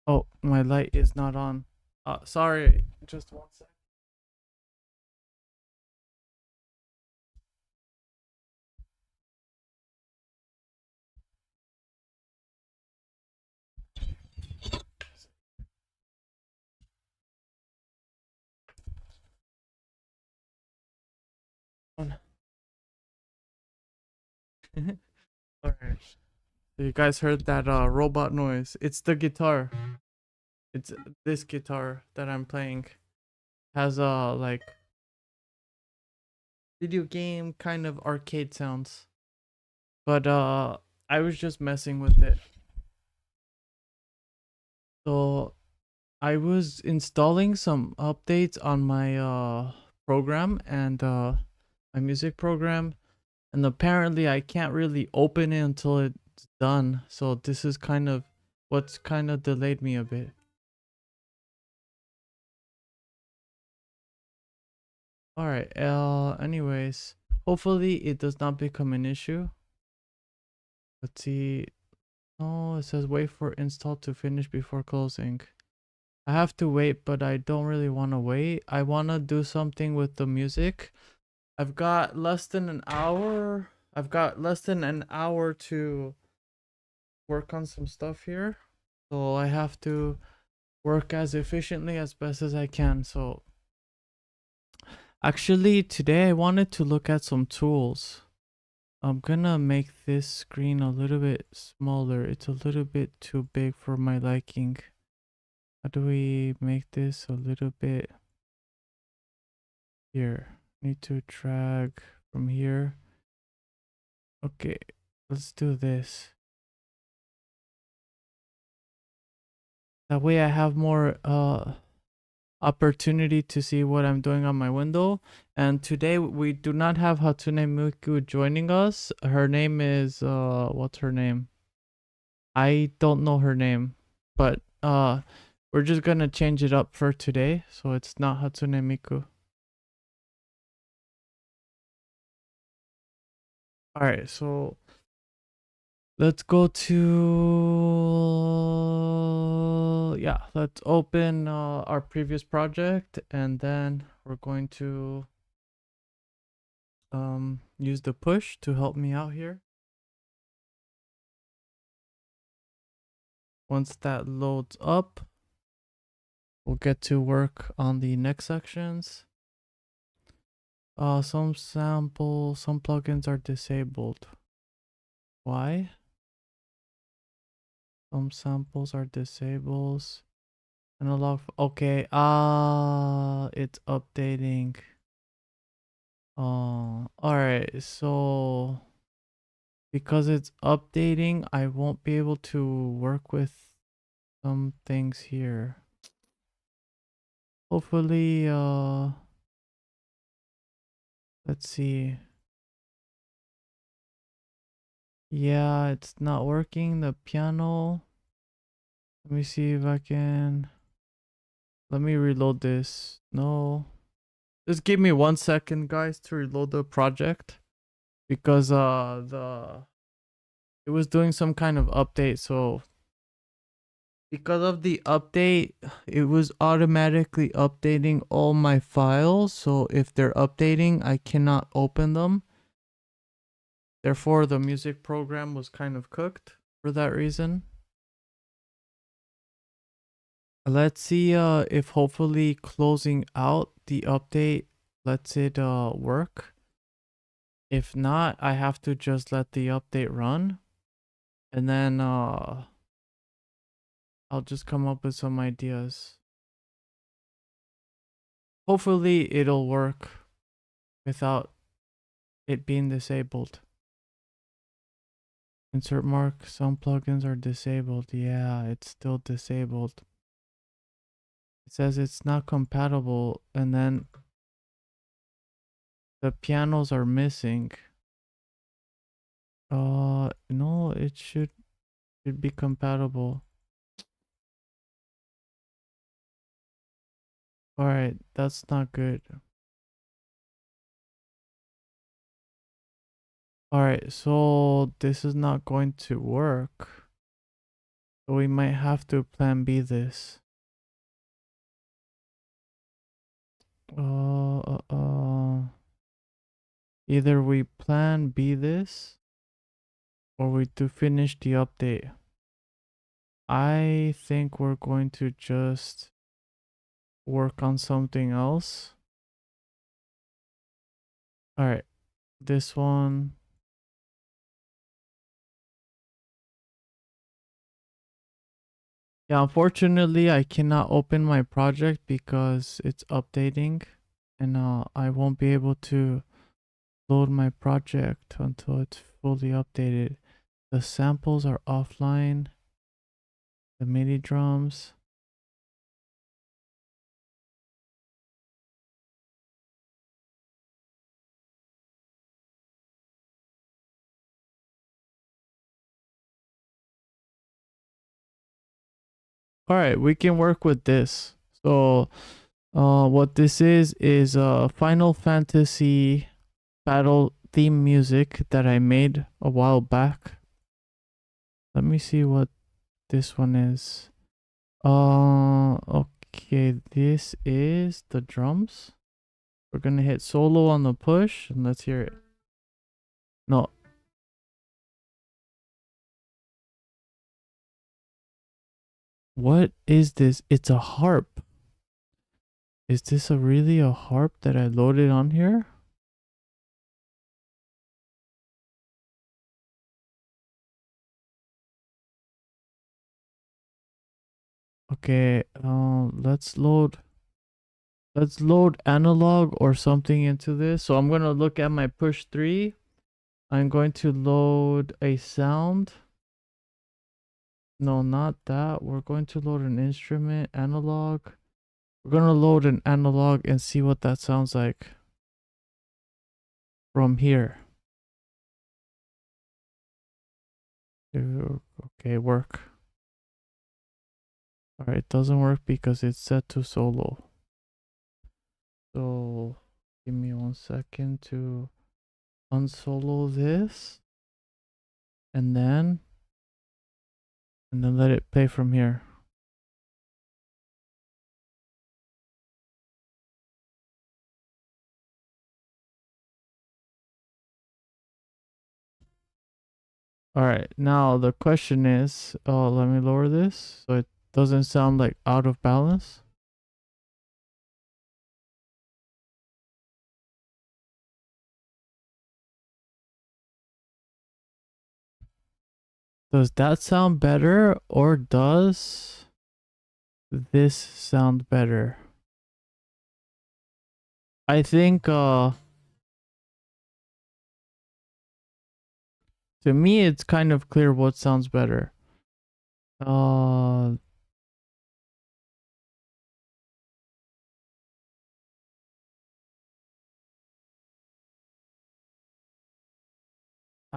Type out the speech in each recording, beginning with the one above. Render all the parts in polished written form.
Oh, my light is not on. Sorry, just one sec. Alright. So you guys heard that robot noise. It's the guitar. It's this guitar that I'm playing. Has like video game kind of arcade sounds. But I was just messing with it. So I was installing some updates on my program and my music program, and apparently I can't really open it until it's done. So this is kind of what's kind of delayed me a bit. All right. Anyways, hopefully it does not become an issue. Let's see. Oh, it says wait for install to finish before closing. I have to wait, but I don't really want to wait. I want to do something with the music. I've got less than an hour. I've got less than an hour to work on some stuff here. So I have to work as efficiently as best as I can. So actually today I wanted to look at some tools. I'm gonna make this screen a little bit smaller. It's a little bit too big for my liking. How do we make this a little bit here? Need to drag from here. Okay, let's do this. That way I have more opportunity to see what I'm doing on my window. And today we do not have Hatsune Miku joining us. Her name is what's her name? I don't know her name, but we're just gonna change it up for today, so it's not Hatsune Miku. All right, so let's go to let's open our previous project, and then we're going to use the push to help me out here. Once that loads up, we'll get to work on the next sections. Some plugins are disabled. Why? Some samples are disabled. Analog. Okay. It's updating. All right. So because it's updating, I won't be able to work with some things here. Hopefully, let's see. Yeah, it's not working. The piano. Let me see if I can. Let me reload this. No. Just give me 1 second, guys, to reload the project, because it was doing some kind of update. So because of the update, it was automatically updating all my files. So if they're updating, I cannot open them. Therefore, the music program was kind of cooked for that reason. Let's see if hopefully closing out the update lets it work. If not, I have to just let the update run, and then I'll just come up with some ideas. Hopefully it'll work without it being disabled. Insert mark, some plugins are disabled. Yeah, it's still disabled. It says it's not compatible, and then the pianos are missing. No, it should be compatible. All right, that's not good. All right, so this is not going to work. So we might have to plan B this. Either we plan B this or we do finish the update. I think we're going to just work on something else. All right, this one. Yeah, unfortunately, I cannot open my project because it's updating and I won't be able to load my project until it's fully updated. The samples are offline, the MIDI drums. All right, we can work with this. So, what this is Final Fantasy battle theme music that I made a while back. Let me see what this one is. Okay, this is the drums. We're gonna hit solo on the push and let's hear it. No. What is this? It's a harp. Is this really a harp that I loaded on here? Okay, let's load analog or something into this. So I'm gonna look at my push 3. I'm going to load a sound. No, not that. We're going to load an instrument, analog. We're gonna load an analog and see what that sounds like from here. Okay, work. Alright, it doesn't work because it's set to solo. So give me 1 second to unsolo this and then let it play from here. All right, now the question is, let me lower this so it doesn't sound like out of balance. Does that sound better or does this sound better? I think to me it's kind of clear what sounds better.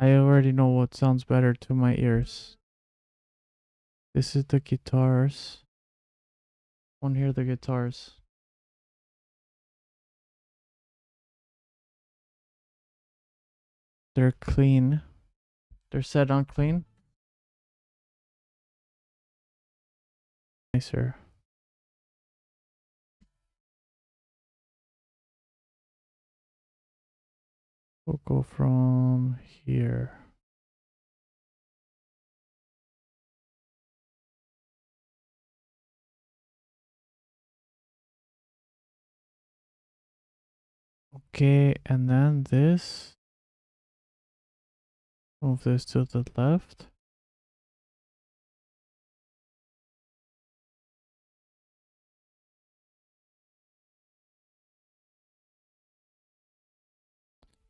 I already know what sounds better to my ears. This is the guitars. I want to hear the guitars. They're clean. They're set on clean. Nicer. We'll go from here. Okay, and then this. Move this to the left.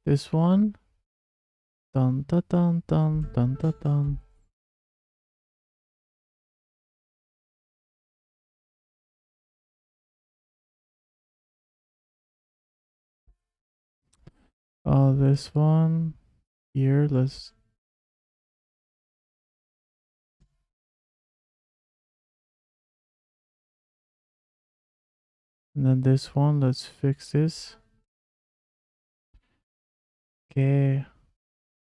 This one. Dun dun dun dun dun dun dun. This one here. Let's. And then this one. Let's fix this. Okay.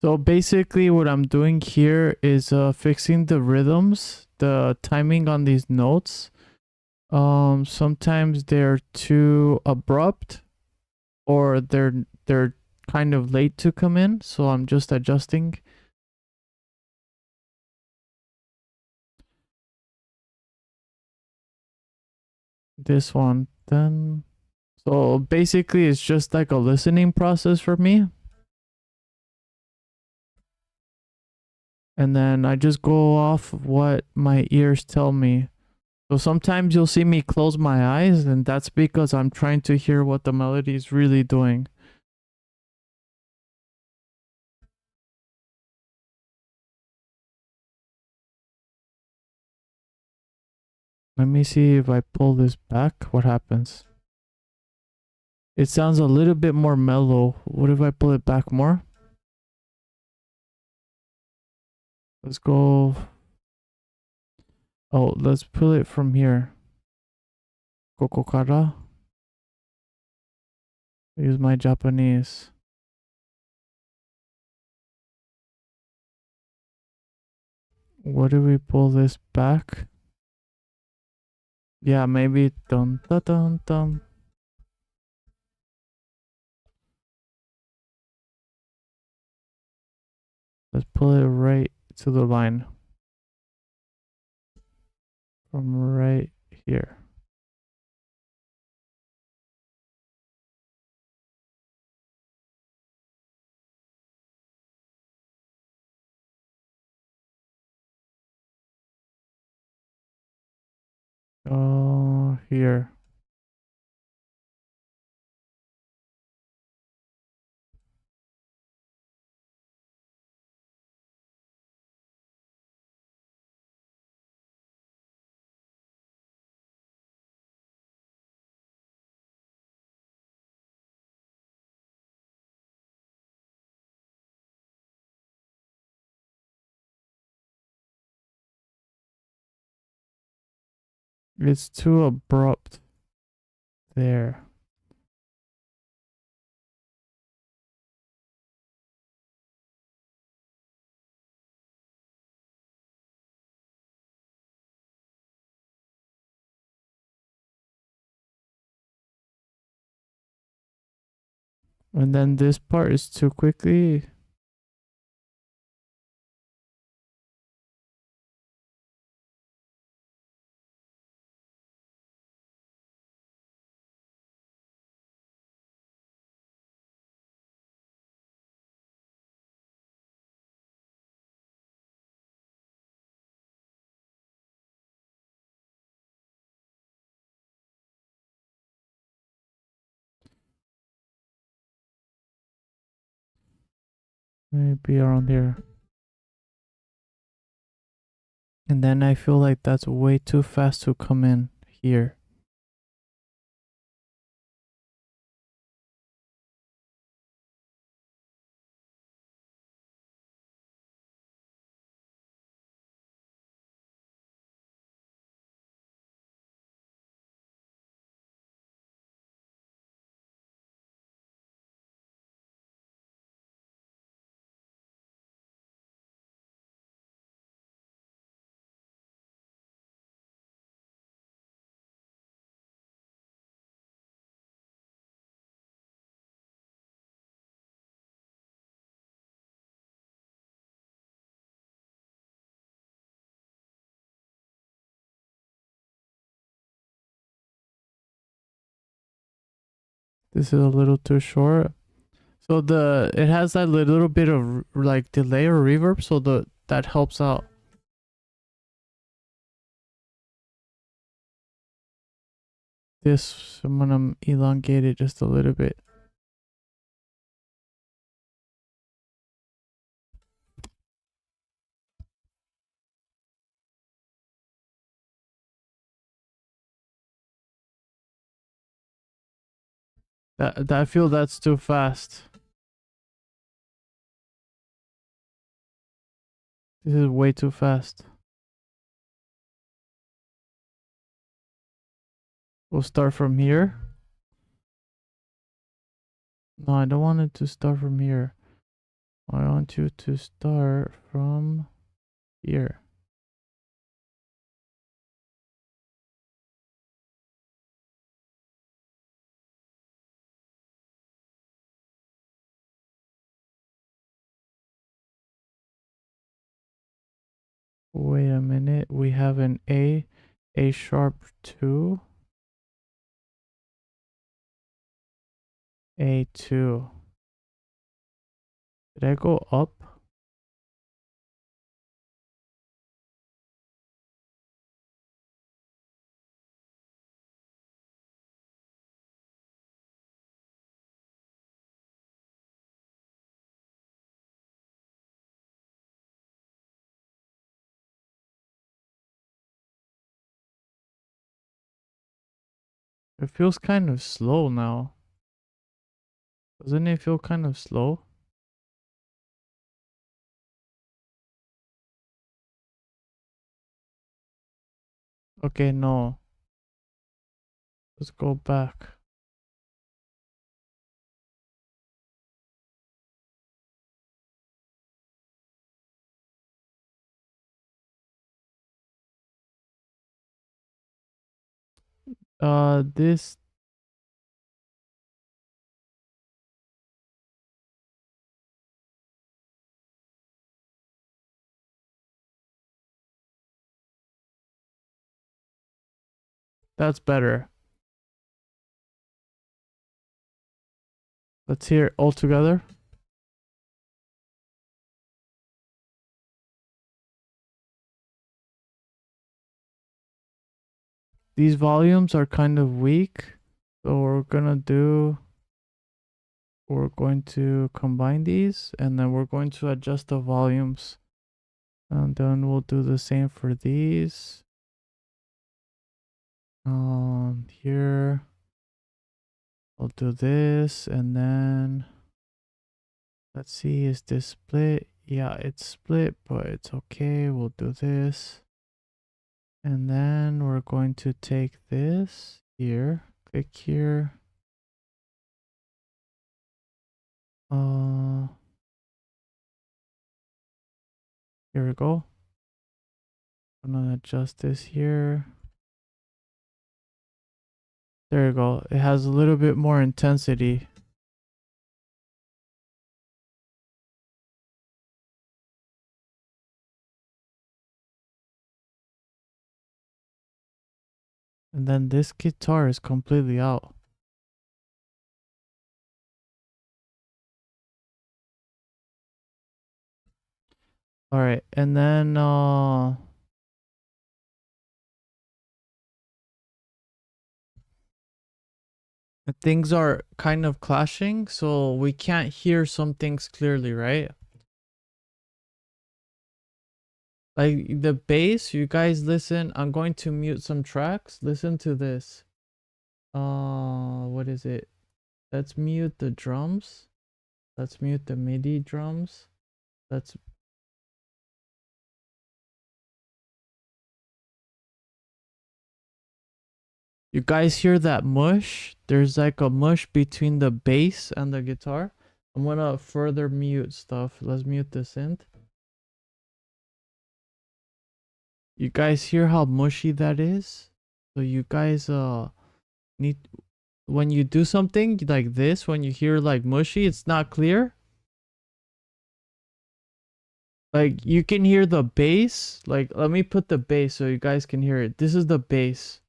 So basically what I'm doing here is fixing the rhythms, the timing on these notes. Sometimes they're too abrupt or they're kind of late to come in, so I'm just adjusting. This one then. So basically it's just like a listening process for me. And then I just go off of what my ears tell me. So sometimes you'll see me close my eyes, and that's because I'm trying to hear what the melody is really doing. Let me see if I pull this back, what happens. It sounds a little bit more mellow. What if I pull it back more? Let's go. Oh, let's pull it from here. Kokokara. Use my Japanese. What do we pull this back? Yeah, maybe dun dun dun dun. Let's pull it right to the line. From right here. Oh, here. It's too abrupt there. And then this part is too quickly. Maybe around here. And then I feel like that's way too fast to come in here. This is a little too short. So it has that little bit of like delay or reverb, so that helps out. This I'm gonna elongate it just a little bit. That I feel that's too fast. This is way too fast. We'll start from here. No, I don't want it to start from here. I want you to start from here. Wait a minute. We have an A sharp 2, A2. Did I go up? It feels kind of slow now. Doesn't it feel kind of slow? Okay, no. Let's go back. This, that's better. Let's hear it all together. These volumes are kind of weak. So we're going to combine these and then we're going to adjust the volumes. And then we'll do the same for these. Here I'll do this and then let's see, is this split? Yeah, it's split, but it's okay. We'll do this. And then we're going to take this here, click here. Here we go. I'm gonna adjust this here. There you go. It has a little bit more intensity. And then this guitar is completely out. All right, and then things are kind of clashing, so we can't hear some things clearly, right? Like the bass, you guys listen. I'm going to mute some tracks. Listen to this. What is it? Let's mute the drums. Let's mute the MIDI drums. Let's You guys hear that mush? There's like a mush between the bass and the guitar. I'm gonna further mute stuff. Let's mute the synth. You guys hear how mushy that is? So you guys need, when you do something like this, when you hear like mushy, it's not clear. Like you can hear the bass. Like let me put the bass so you guys can hear it. This is the bass.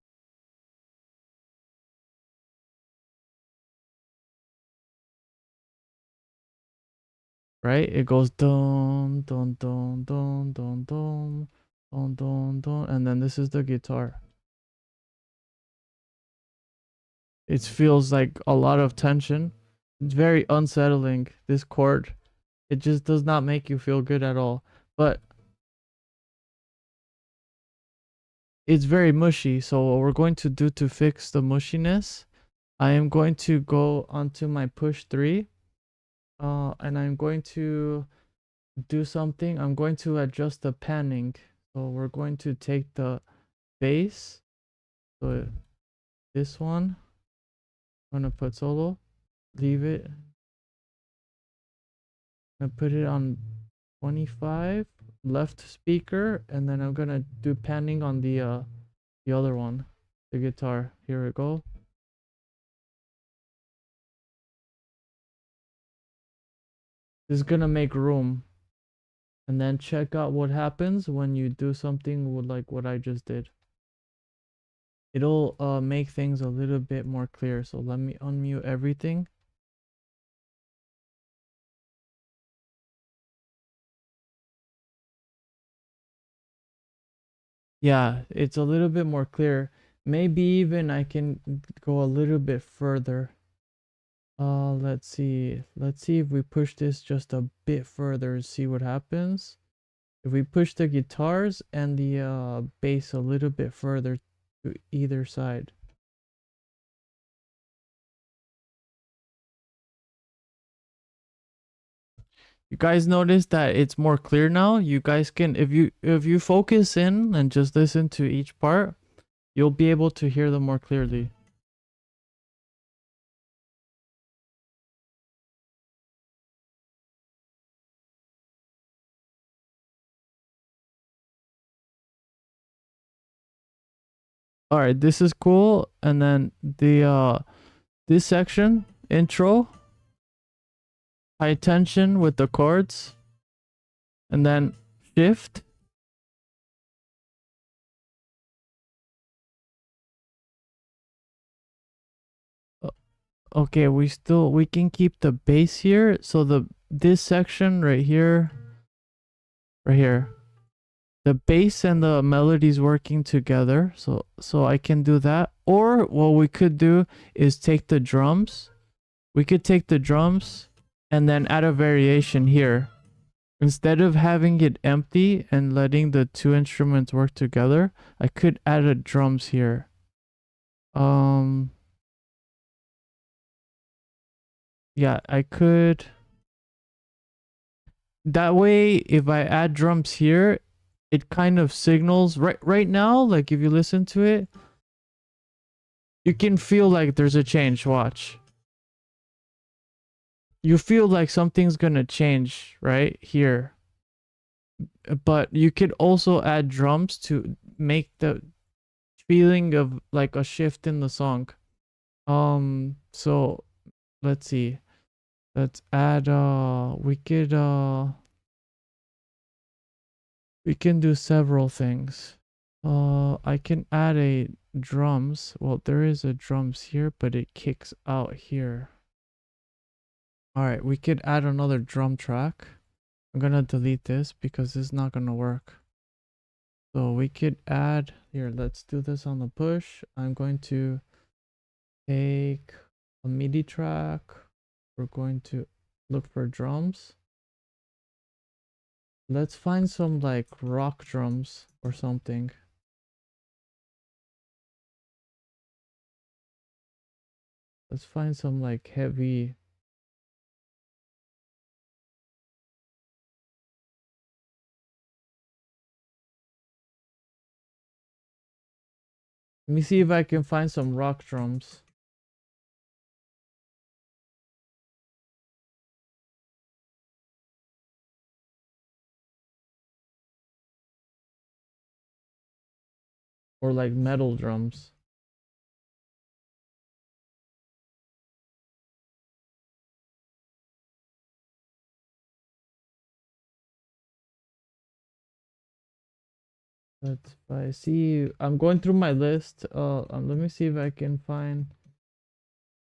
Right? It goes dun dun dun dun dun dun dun dun dun, and then this is the guitar. It feels like a lot of tension. It's very unsettling, this chord. It just does not make you feel good at all. But it's very mushy. So what we're going to do to fix the mushiness, I am going to go onto my push 3. And I'm going to do something. I'm going to adjust the panning. So we're going to take the bass. So this one, I'm gonna put solo, leave it. I put it on 25 left speaker, and then I'm gonna do panning on the other one, the guitar. Here we go. This is gonna make room, and then check out what happens when you do something with like what I just did. It'll make things a little bit more clear. So let me unmute everything. Yeah, it's a little bit more clear. Maybe even I can go a little bit further. Let's see. Let's see if we push this just a bit further and see what happens. If we push the guitars and the bass a little bit further to either side. You guys notice that it's more clear now? You guys can, if you focus in and just listen to each part, you'll be able to hear them more clearly. All right, this is cool. And then the this section, intro, high tension with the chords, and then shift. Okay, we can keep the bass here. So this section right here, the bass and the melodies working together. So I can do that. Or what we could do is take the drums. We could take the drums and then add a variation here. Instead of having it empty and letting the two instruments work together, I could add a drums here. Yeah, I could. That way, if I add drums here, it kind of signals right now, like if you listen to it, you can feel like there's a change. Watch. You feel like something's gonna change right here. But you could also add drums to make the feeling of like a shift in the song. So let's see. Let's add we can do several things. I can add a drums. Well, there is a drums here, but it kicks out here. All right, we could add another drum track. I'm gonna delete this because this is not gonna work. So we could add here. Let's do this on the push. I'm going to take a MIDI track. We're going to look for drums. Let's find some like rock drums or something. Let's find some like heavy. Let me see if I can find some rock drums. Or like metal drums. Let's I see. I'm going through my list. Let me see if I can find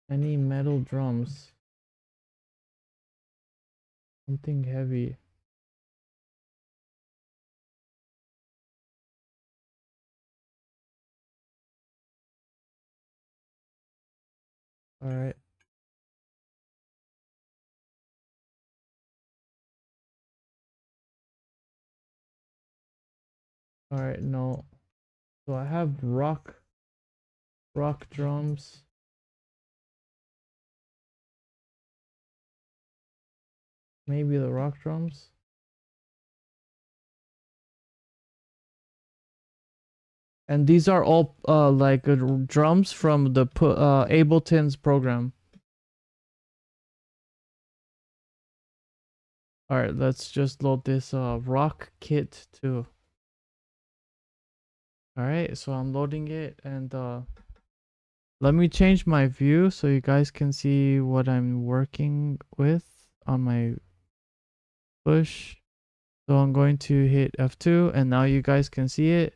any metal drums. Something heavy. All right. All right. No. So I have rock drums. Maybe the rock drums. And these are all like drums from the Ableton's program. All right, let's just load this rock kit too. All right, so I'm loading it, and let me change my view so you guys can see what I'm working with on my push. So I'm going to hit F2, and now you guys can see it.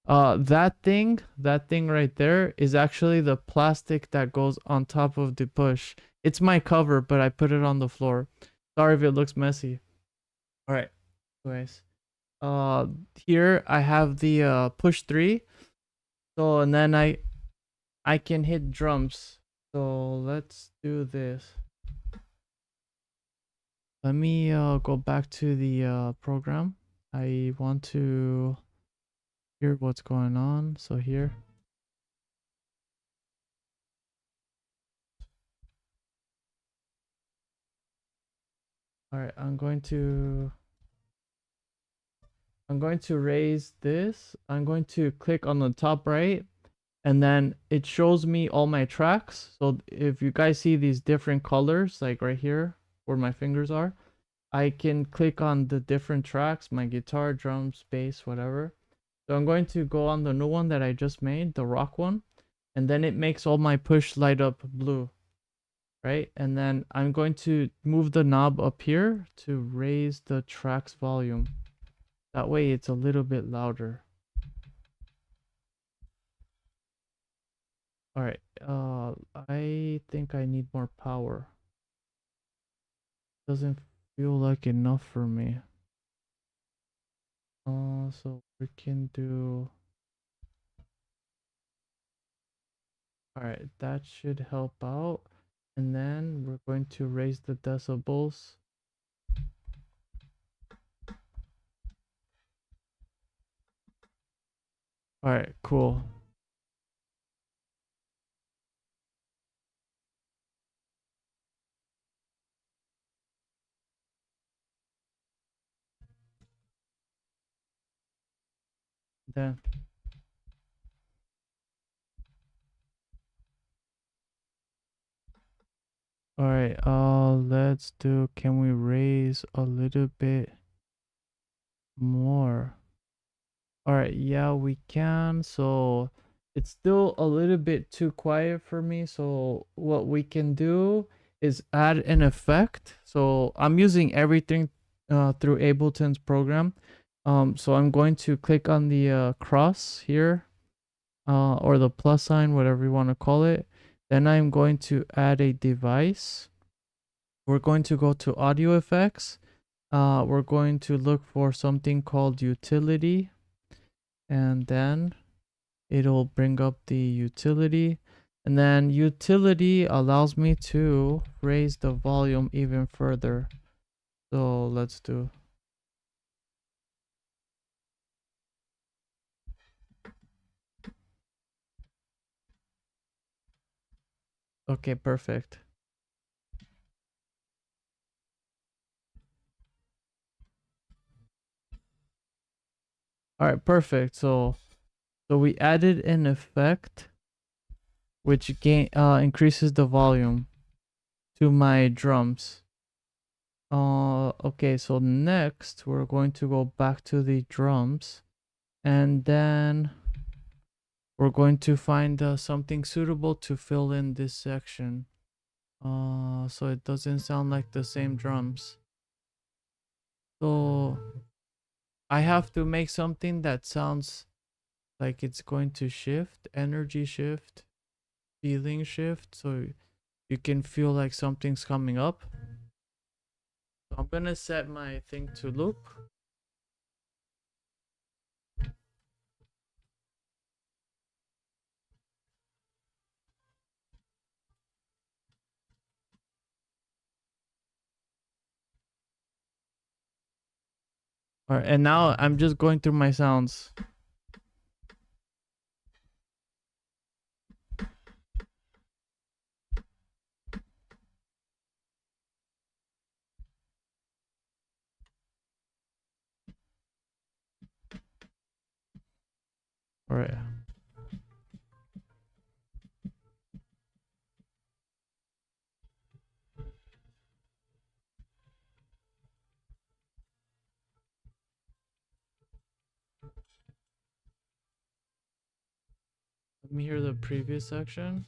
That thing right there is actually the plastic that goes on top of the push. It's my cover, but I put it on the floor. Sorry if it looks messy. All right, anyways. Here I have the push 3. So, and then I can hit drums. So let's do this. Let me go back to the program. I want to hear what's going on. So here. All right, I'm going to raise this. I'm going to click on the top right, and then it shows me all my tracks. So if you guys see these different colors, like right here where my fingers are, I can click on the different tracks, my guitar, drums, bass, whatever. So I'm going to go on the new one that I just made, the rock one, and then it makes all my push light up blue, right? And then I'm going to move the knob up here to raise the track's volume. That way it's a little bit louder. All right, I think I need more power. Doesn't feel like enough for me. So we can do. All right, that should help out. And then we're going to raise the decibels. All right, cool. Then, all right, let's do, can we raise a little bit more? All right, yeah, we can. So it's still a little bit too quiet for me. So what we can do is add an effect. So I'm using everything through Ableton's program. So I'm going to click on the cross here, or the plus sign, whatever you want to call it. Then I'm going to add a device. We're going to go to audio effects. We're going to look for something called utility, and then it'll bring up the utility, and then utility allows me to raise the volume even further. So let's do. Okay, perfect. All right, perfect. So we added an effect which increases the volume to my drums. Okay, so next we're going to go back to the drums, and then we're going to find something suitable to fill in this section. So it doesn't sound like the same drums. So I have to make something that sounds like it's going to shift, energy shift, feeling shift, so you can feel like something's coming up. So I'm gonna set my thing to loop. All right, and now I'm just going through my sounds. All right. Let me hear the previous section.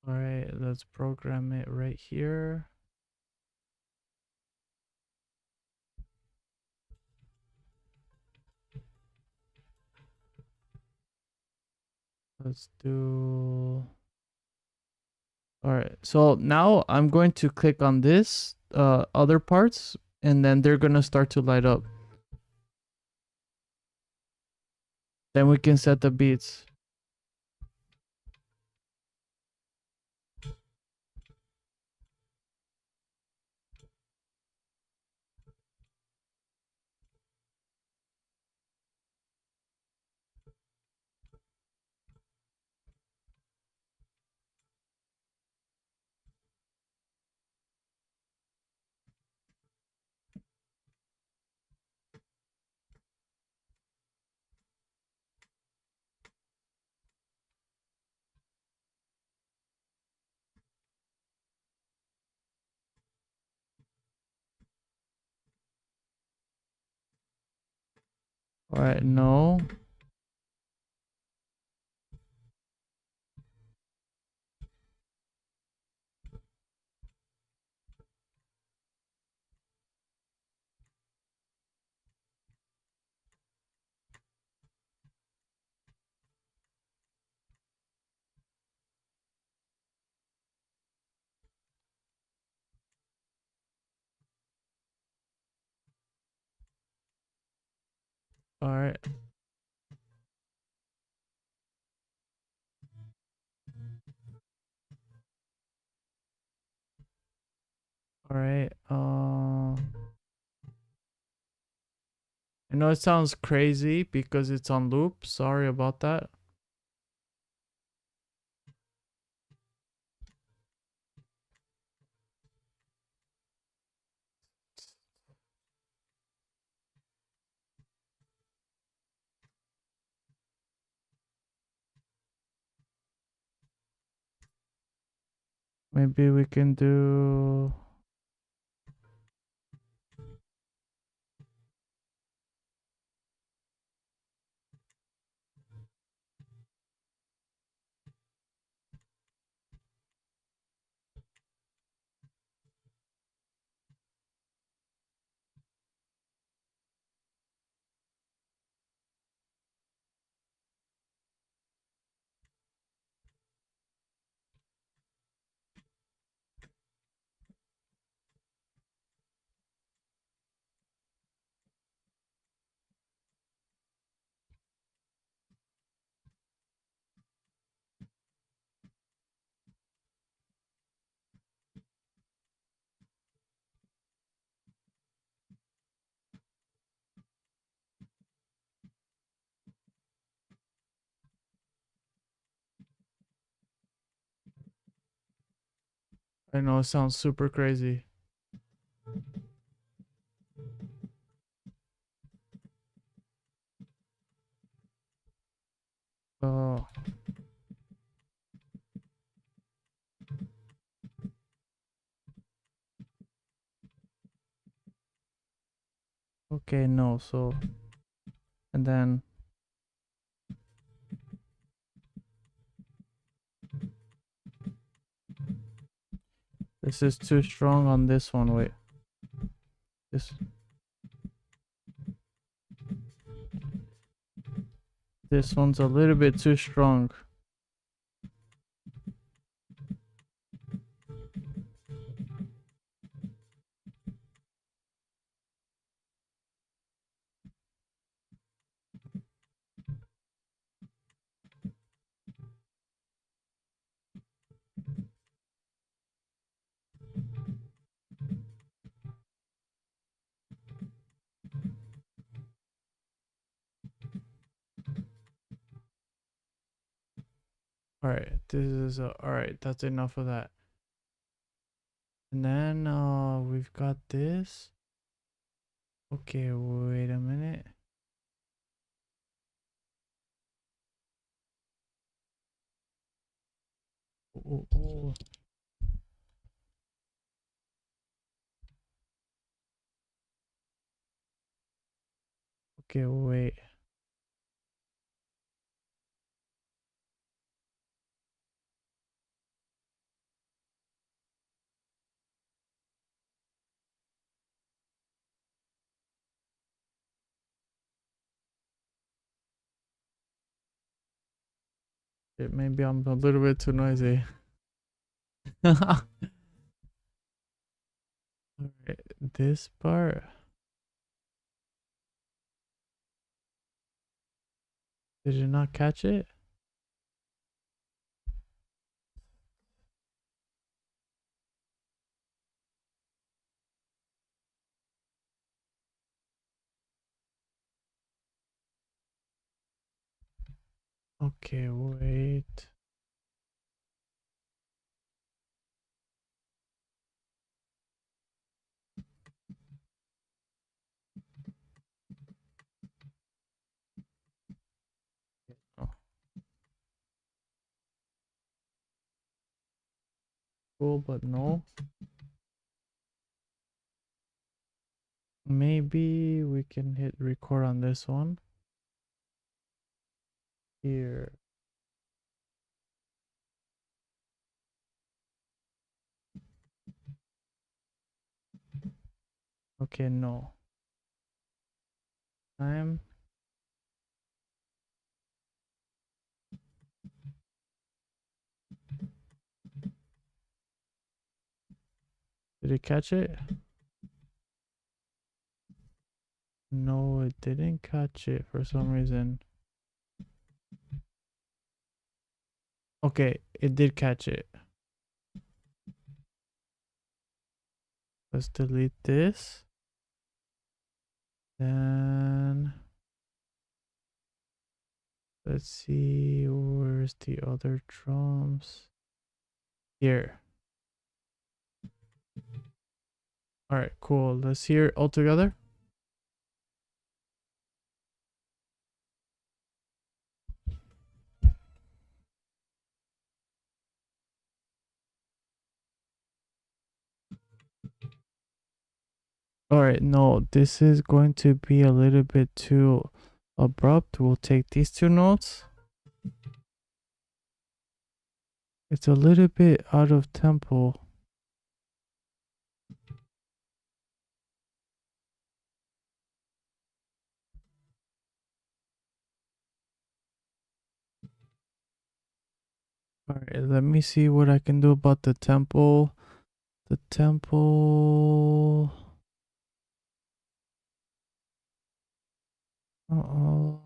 All right, let's program it right here. Let's do. All right, so now I'm going to click on this other parts, and then they're gonna start to light up. Then we can set the beats. All right, no. All right. All right. I know it sounds crazy because it's on loop. Sorry about that. Maybe we can do. I know it sounds super crazy. Oh. Okay, no. So, and then this is too strong on this one. Wait. This one's a little bit too strong. All right, this is all right. That's enough of that. And then we've got this. Okay, wait a minute. Oh. Okay, wait. Maybe I'm a little bit too noisy. Alright, this part. Did you not catch it? Okay, wait. Oh, cool, but no. Maybe we can hit record on this one. Here. Okay, no. Time. Did it catch it? No, it didn't catch it for some reason. Okay, it did catch it. Let's delete this. Then let's see, where's the other drums? Here. All right, cool. Let's hear it all together. All right, no, this is going to be a little bit too abrupt. We'll take these two notes. It's a little bit out of tempo. All right, let me see what I can do about the tempo. The tempo. Uh-oh.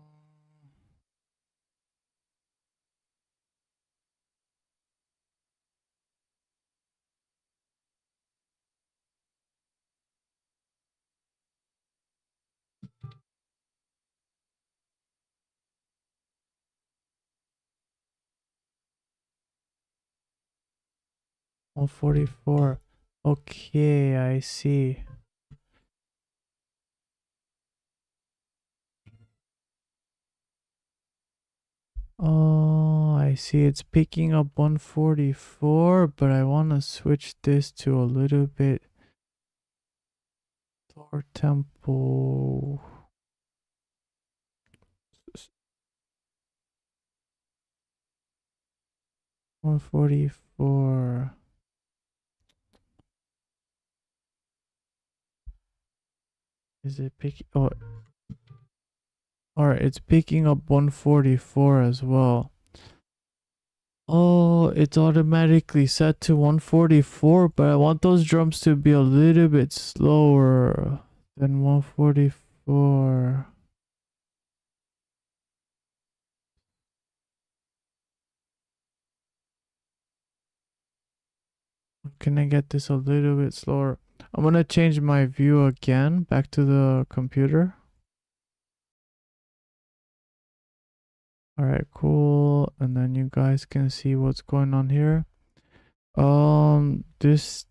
Oh, 44. Okay, I see. Oh, I see. It's picking up 144, but I want to switch this to a little bit lower tempo. 144. Is it picking? Oh, all right. It's picking up 144 as well. Oh, it's automatically set to 144, but I want those drums to be a little bit slower than 144. Can I get this a little bit slower? I'm gonna change my view again back to the computer. All right, cool. And then you guys can see what's going on here. This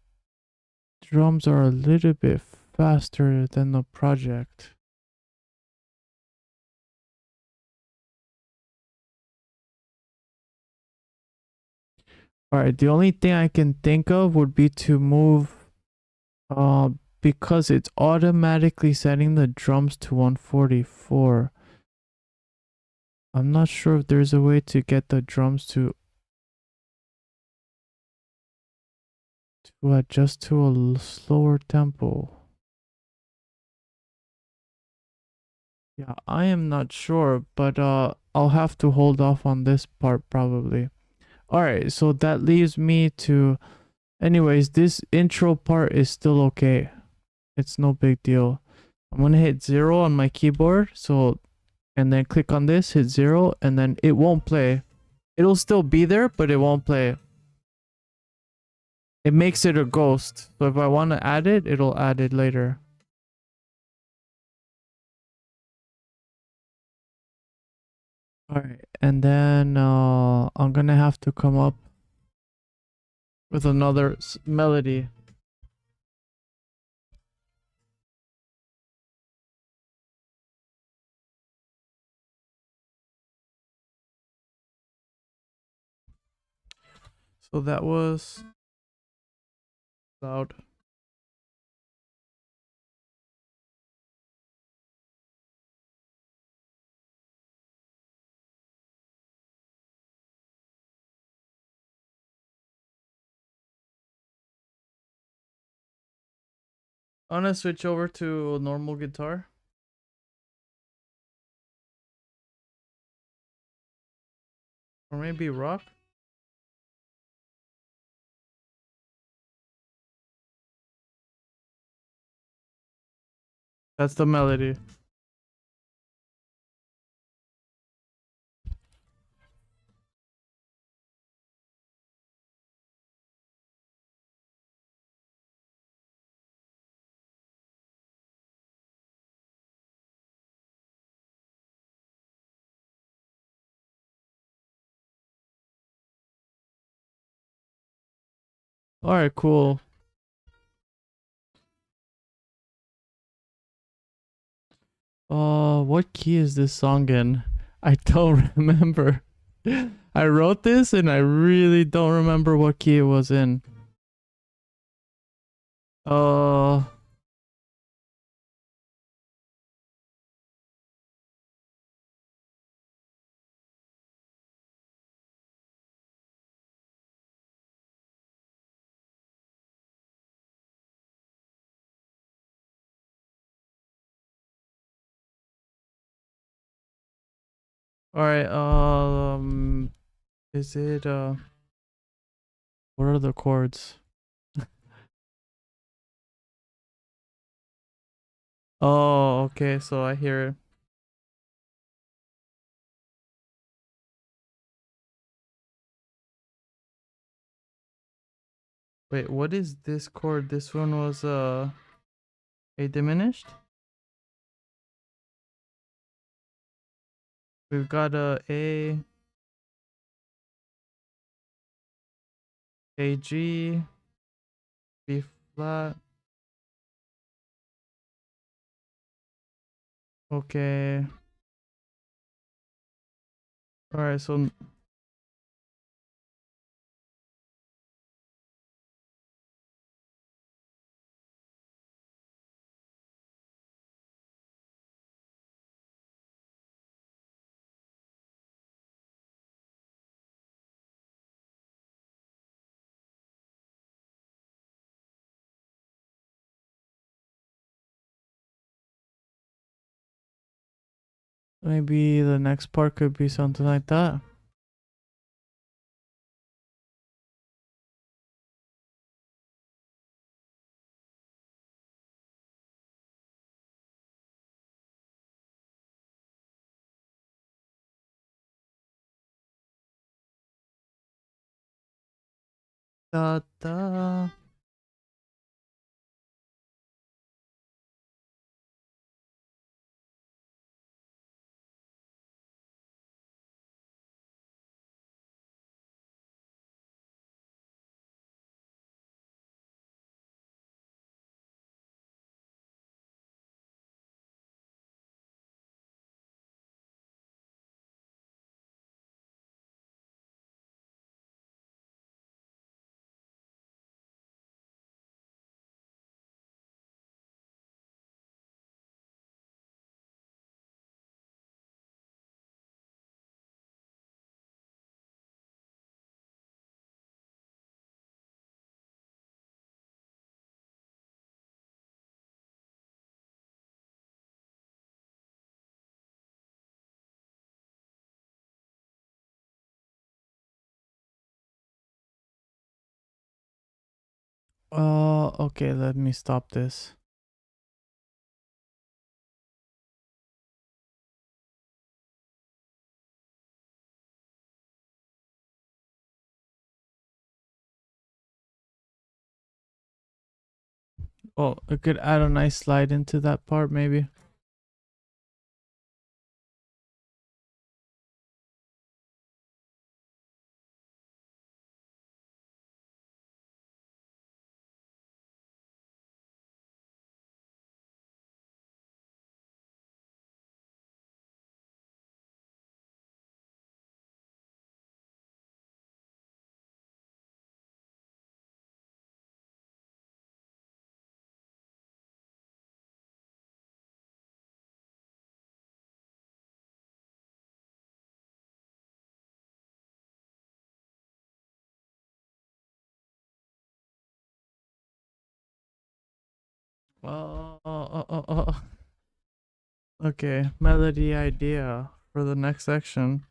drums are a little bit faster than the project. Alright, the only thing I can think of would be to move because it's automatically setting the drums to 144. I'm not sure if there's a way to get the drums to adjust to a slower tempo. Yeah, I am not sure, but I'll have to hold off on this part probably. Alright, so that leaves me to, anyways, this intro part is still okay. It's no big deal. I'm gonna hit 0 on my keyboard, so, and then click on this, hit 0, and then it won't play. It'll still be there, but it won't play. It makes it a ghost. So if I want to add it, it'll add it later. Alright, and then I'm gonna have to come up with another melody. So that was loud. I'm gonna switch over to a normal guitar. Or maybe rock. That's the melody. Alright, cool. What key is this song in? I don't remember. I wrote this and I really don't remember what key it was in. Uh, Alright, is it, what are the chords? Oh, okay, so I hear it. Wait, what is this chord? This one was, a diminished? We've got A G, B flat. Okay. Alright, so maybe the next part could be something like that. Da da. Okay, let me stop this. Oh, I could add a nice slide into that part, maybe. Oh. Okay, melody idea for the next section.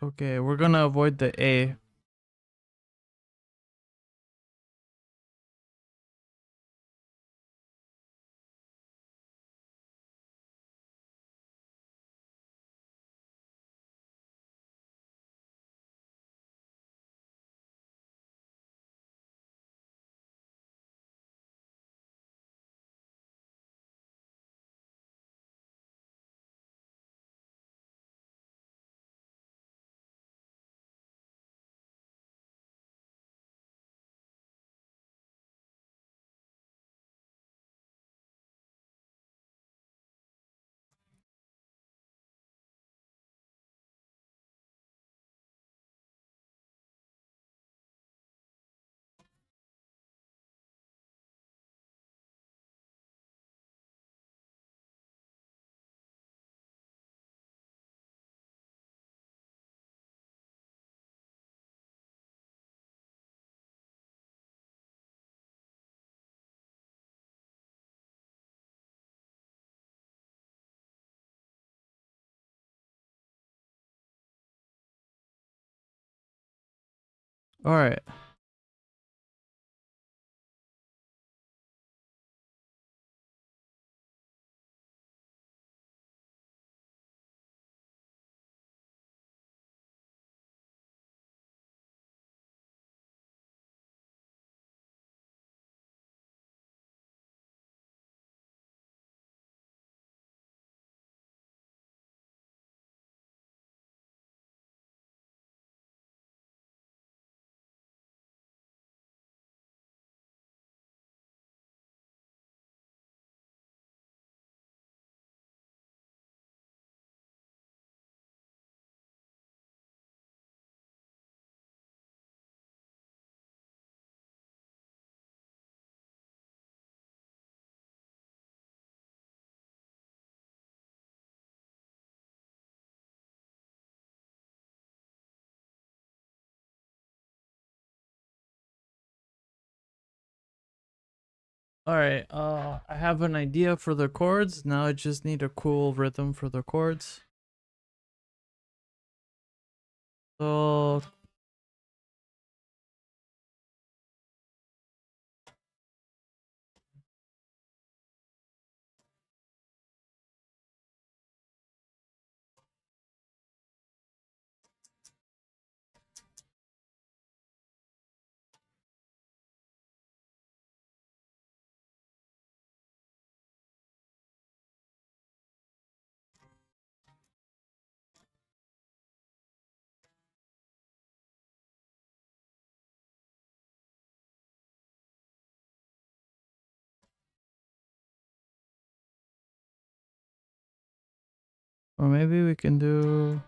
Okay, we're gonna avoid the A. All right. All right. I have an idea for the chords. Now I just need a cool rhythm for the chords. So or maybe we can do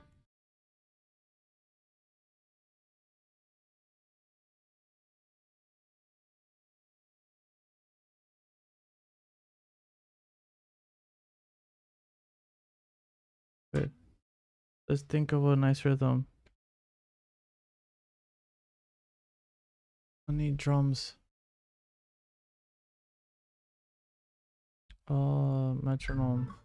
wait, let's think of a nice rhythm. I need drums. Metronome.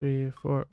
Three, four.